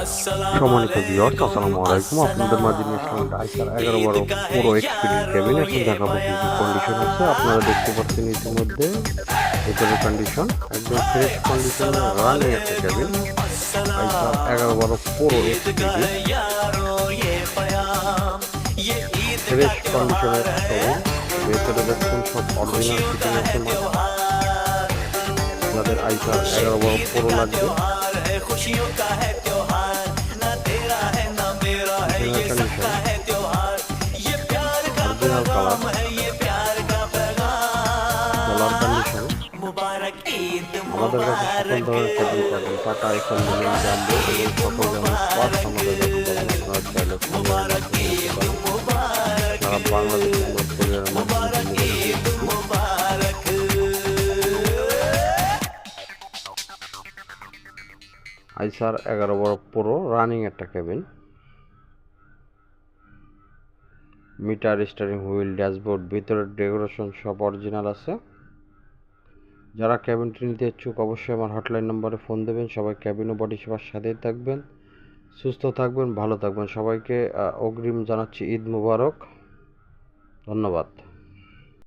সম্মানিত ভিউয়ার্স, আসসালামু আলাইকুম। আপনাদের মাঝে নিয়ে আসলাম একটা আইসার 11/12 পুরো এক্সপিরিয়েন্স কেবিন। এখন দেখাবো কি কি কন্ডিশন আছে। আপনারা দেখতে পাচ্ছেন ইতিমধ্যে ভেতরের কন্ডিশন একদম ফ্রেশ কন্ডিশনে রানিং একটা কেবিন। আইসার 11/12 পুরো এক্সপিরিয়েন্স ফ্রেশ কন্ডিশনের শোরুম। ভেতরে দেখুন সব অরিজিনাল ফিটিং আছে। যাদের আইসার 11/12 পুরো লাগবে, condition original colour, colour condition. আমাদের কাছে সকল ধরনের কেবিন পাবেন। টাটা, আইফোন, মিলিয়ন, জাম্বো এবং সকল ধরনের পার্টস আমাদের কাছে পাবেন। আপনারা চাইলে কুরিয়ারের মাধ্যমে নিতে পারেন। সারা বাংলাদেশে আমরা কুরিয়ারের মাধ্যমে ডেলিভারি দিয়ে থাকি। আইসার 11/12 পুরো রানিং একটা cabin. Meter, steering wheel, dashboard, ভিতরের ডেকোরেশন সব অরিজিনাল আছে। যারা ক্যাবিনটি নিতে ইচ্ছুক অবশ্যই আমার হটলাইন নম্বরে ফোন দেবেন। সবাই ক্যাবিন ও বডি সেবার সাথেই থাকবেন, সুস্থ থাকবেন, ভালো থাকবেন। সবাইকে অগ্রিম জানাচ্ছি ঈদ মুবারক। ধন্যবাদ।